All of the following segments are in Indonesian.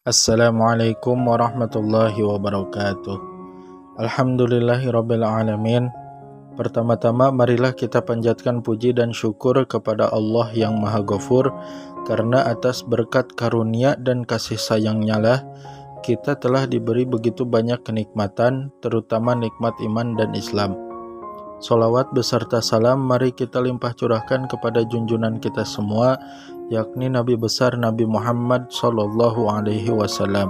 Assalamualaikum warahmatullahi wabarakatuh. Alhamdulillahirabbil alamin. Pertama-tama marilah kita panjatkan puji dan syukur kepada Allah yang Maha Ghafur, karena atas berkat karunia dan kasih sayang-Nya lah kita telah diberi begitu banyak kenikmatan, terutama nikmat iman dan Islam. Sholawat beserta salam mari kita limpah curahkan kepada junjungan kita semua, yakni Nabi besar Nabi Muhammad Sallallahu Alaihi Wasallam,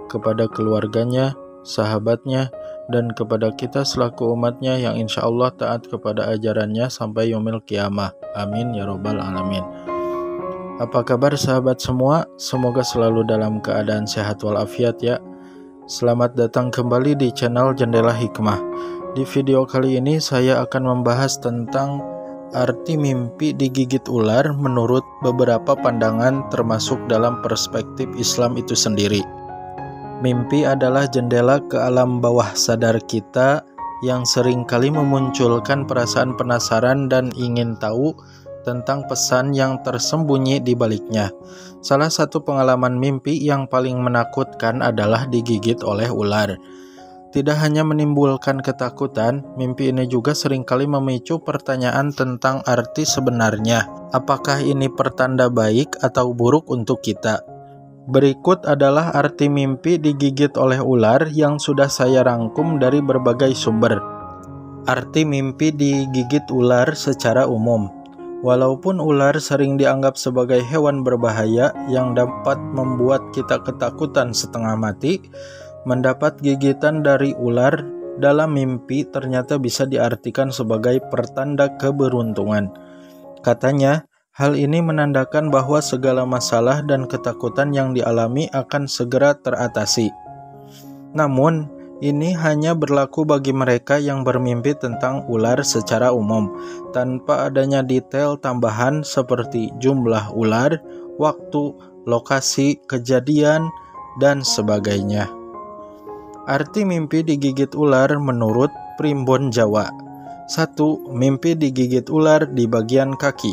kepada keluarganya, sahabatnya, dan kepada kita selaku umatnya yang insya Allah taat kepada ajarannya sampai yaumil qiyamah. Amin ya robbal alamin. Apa kabar sahabat semua? Semoga selalu dalam keadaan sehat walafiat ya. Selamat datang kembali di channel Jendela Hikmah. Di video kali ini saya akan membahas tentang arti mimpi digigit ular menurut beberapa pandangan, termasuk dalam perspektif Islam itu sendiri. Mimpi adalah jendela ke alam bawah sadar kita yang seringkali memunculkan perasaan penasaran dan ingin tahu tentang pesan yang tersembunyi di baliknya. Salah satu pengalaman mimpi yang paling menakutkan adalah digigit oleh ular. Tidak hanya menimbulkan ketakutan, mimpi ini juga seringkali memicu pertanyaan tentang arti sebenarnya. Apakah ini pertanda baik atau buruk untuk kita? Berikut adalah arti mimpi digigit oleh ular yang sudah saya rangkum dari berbagai sumber. Arti mimpi digigit ular secara umum. Walaupun ular sering dianggap sebagai hewan berbahaya yang dapat membuat kita ketakutan setengah mati, mendapat gigitan dari ular dalam mimpi ternyata bisa diartikan sebagai pertanda keberuntungan. Katanya, hal ini menandakan bahwa segala masalah dan ketakutan yang dialami akan segera teratasi. Namun, ini hanya berlaku bagi mereka yang bermimpi tentang ular secara umum, tanpa adanya detail tambahan seperti jumlah ular, waktu, lokasi, kejadian, dan sebagainya. Arti mimpi digigit ular menurut Primbon Jawa. 1. Mimpi digigit ular di bagian kaki.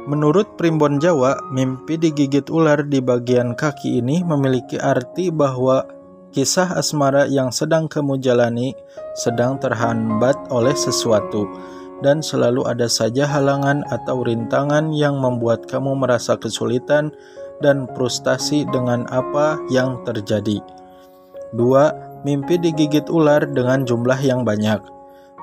Menurut Primbon Jawa, mimpi digigit ular di bagian kaki ini memiliki arti bahwa kisah asmara yang sedang kamu jalani sedang terhambat oleh sesuatu, dan selalu ada saja halangan atau rintangan yang membuat kamu merasa kesulitan dan frustasi dengan apa yang terjadi. 2. Mimpi digigit ular dengan jumlah yang banyak.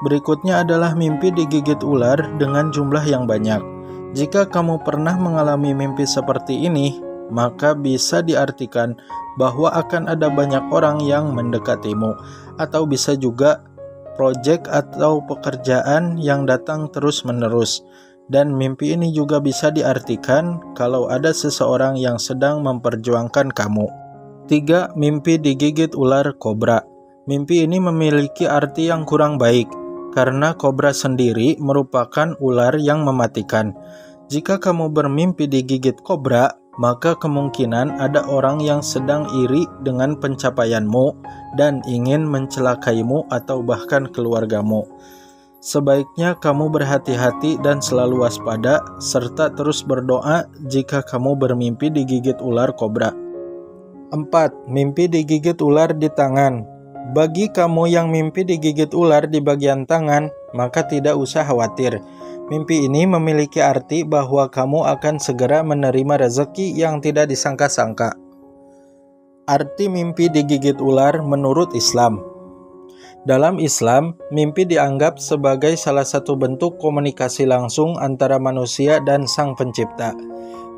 Berikutnya adalah mimpi digigit ular dengan jumlah yang banyak. Jika kamu pernah mengalami mimpi seperti ini, maka bisa diartikan bahwa akan ada banyak orang yang mendekatimu, atau bisa juga proyek atau pekerjaan yang datang terus-menerus. Dan mimpi ini juga bisa diartikan kalau ada seseorang yang sedang memperjuangkan kamu. 3. Mimpi digigit ular kobra. Mimpi ini memiliki arti yang kurang baik, karena kobra sendiri merupakan ular yang mematikan. Jika kamu bermimpi digigit kobra, maka kemungkinan ada orang yang sedang iri dengan pencapaianmu dan ingin mencelakaimu atau bahkan keluargamu. Sebaiknya kamu berhati-hati dan selalu waspada, serta terus berdoa jika kamu bermimpi digigit ular kobra. 4. Mimpi digigit ular di tangan. Bagi kamu yang mimpi digigit ular di bagian tangan, maka tidak usah khawatir. Mimpi ini memiliki arti bahwa kamu akan segera menerima rezeki yang tidak disangka-sangka. Arti mimpi digigit ular menurut Islam. Dalam Islam, mimpi dianggap sebagai salah satu bentuk komunikasi langsung antara manusia dan Sang Pencipta.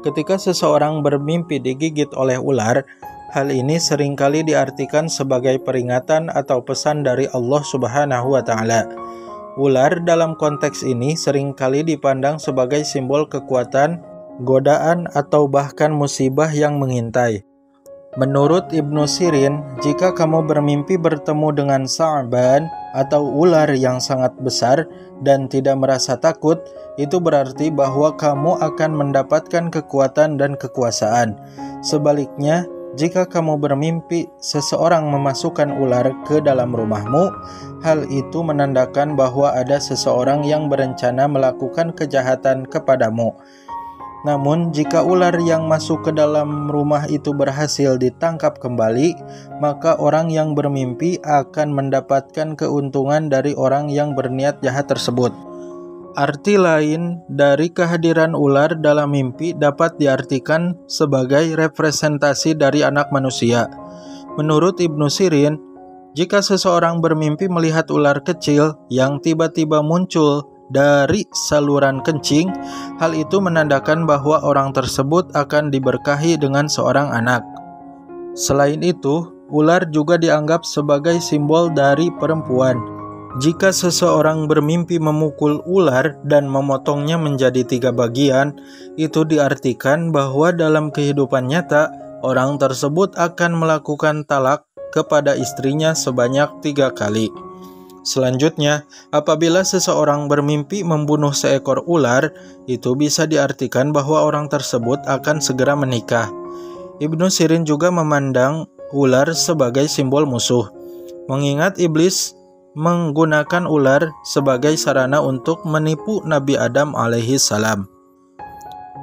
Ketika seseorang bermimpi digigit oleh ular, hal ini seringkali diartikan sebagai peringatan atau pesan dari Allah Subhanahu wa Ta'ala. Ular dalam konteks ini seringkali dipandang sebagai simbol kekuatan, godaan, atau bahkan musibah yang mengintai. Menurut Ibnu Sirin, jika kamu bermimpi bertemu dengan Sa'ban atau ular yang sangat besar dan tidak merasa takut, itu berarti bahwa kamu akan mendapatkan kekuatan dan kekuasaan. Sebaliknya, jika kamu bermimpi seseorang memasukkan ular ke dalam rumahmu, hal itu menandakan bahwa ada seseorang yang berencana melakukan kejahatan kepadamu. Namun jika ular yang masuk ke dalam rumah itu berhasil ditangkap kembali, maka orang yang bermimpi akan mendapatkan keuntungan dari orang yang berniat jahat tersebut. Arti lain dari kehadiran ular dalam mimpi dapat diartikan sebagai representasi dari anak manusia. Menurut Ibnu Sirin, jika seseorang bermimpi melihat ular kecil yang tiba-tiba muncul dari saluran kencing, hal itu menandakan bahwa orang tersebut akan diberkahi dengan seorang anak. Selain itu, ular juga dianggap sebagai simbol dari perempuan. Jika seseorang bermimpi memukul ular dan memotongnya menjadi 3 bagian, itu diartikan bahwa dalam kehidupan nyata, orang tersebut akan melakukan talak kepada istrinya sebanyak 3 kali. Selanjutnya, apabila seseorang bermimpi membunuh seekor ular, itu bisa diartikan bahwa orang tersebut akan segera menikah. Ibnu Sirin juga memandang ular sebagai simbol musuh, mengingat iblis menggunakan ular sebagai sarana untuk menipu Nabi Adam alaihi salam.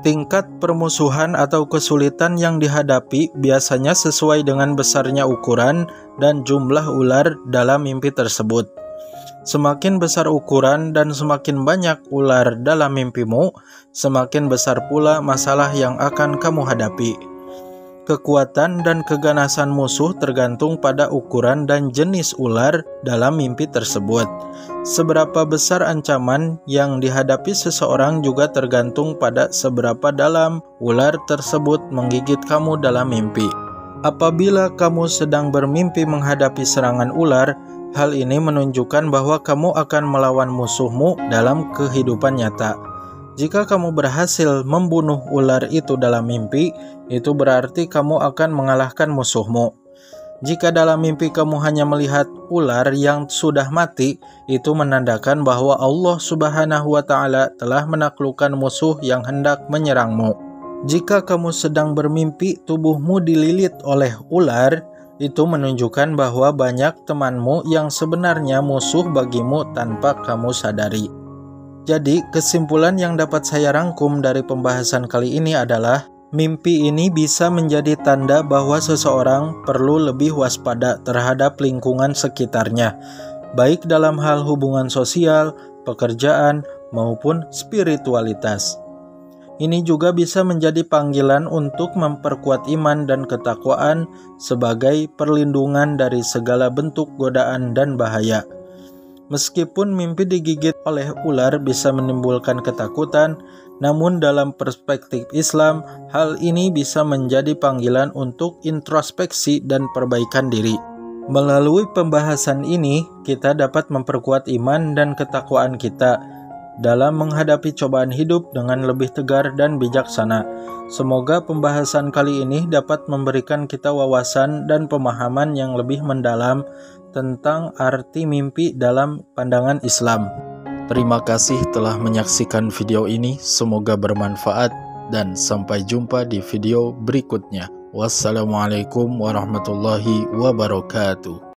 Tingkat permusuhan atau kesulitan yang dihadapi biasanya sesuai dengan besarnya ukuran dan jumlah ular dalam mimpi tersebut. Semakin besar ukuran dan semakin banyak ular dalam mimpimu, semakin besar pula masalah yang akan kamu hadapi. Kekuatan dan keganasan musuh tergantung pada ukuran dan jenis ular dalam mimpi tersebut. Seberapa besar ancaman yang dihadapi seseorang juga tergantung pada seberapa dalam ular tersebut menggigit kamu dalam mimpi. Apabila kamu sedang bermimpi menghadapi serangan ular, hal ini menunjukkan bahwa kamu akan melawan musuhmu dalam kehidupan nyata. Jika kamu berhasil membunuh ular itu dalam mimpi, itu berarti kamu akan mengalahkan musuhmu. Jika dalam mimpi kamu hanya melihat ular yang sudah mati, itu menandakan bahwa Allah Subhanahu wa Ta'ala telah menaklukkan musuh yang hendak menyerangmu. Jika kamu sedang bermimpi tubuhmu dililit oleh ular, itu menunjukkan bahwa banyak temanmu yang sebenarnya musuh bagimu tanpa kamu sadari. Jadi, kesimpulan yang dapat saya rangkum dari pembahasan kali ini adalah mimpi ini bisa menjadi tanda bahwa seseorang perlu lebih waspada terhadap lingkungan sekitarnya, baik dalam hal hubungan sosial, pekerjaan, maupun spiritualitas. Ini juga bisa menjadi panggilan untuk memperkuat iman dan ketakwaan sebagai perlindungan dari segala bentuk godaan dan bahaya. Meskipun mimpi digigit oleh ular bisa menimbulkan ketakutan, namun dalam perspektif Islam, hal ini bisa menjadi panggilan untuk introspeksi dan perbaikan diri. Melalui pembahasan ini, kita dapat memperkuat iman dan ketakwaan kita dalam menghadapi cobaan hidup dengan lebih tegar dan bijaksana. Semoga pembahasan kali ini dapat memberikan kita wawasan dan pemahaman yang lebih mendalam tentang arti mimpi dalam pandangan Islam. Terima kasih telah menyaksikan video ini, semoga bermanfaat dan sampai jumpa di video berikutnya. Wassalamualaikum warahmatullahi wabarakatuh.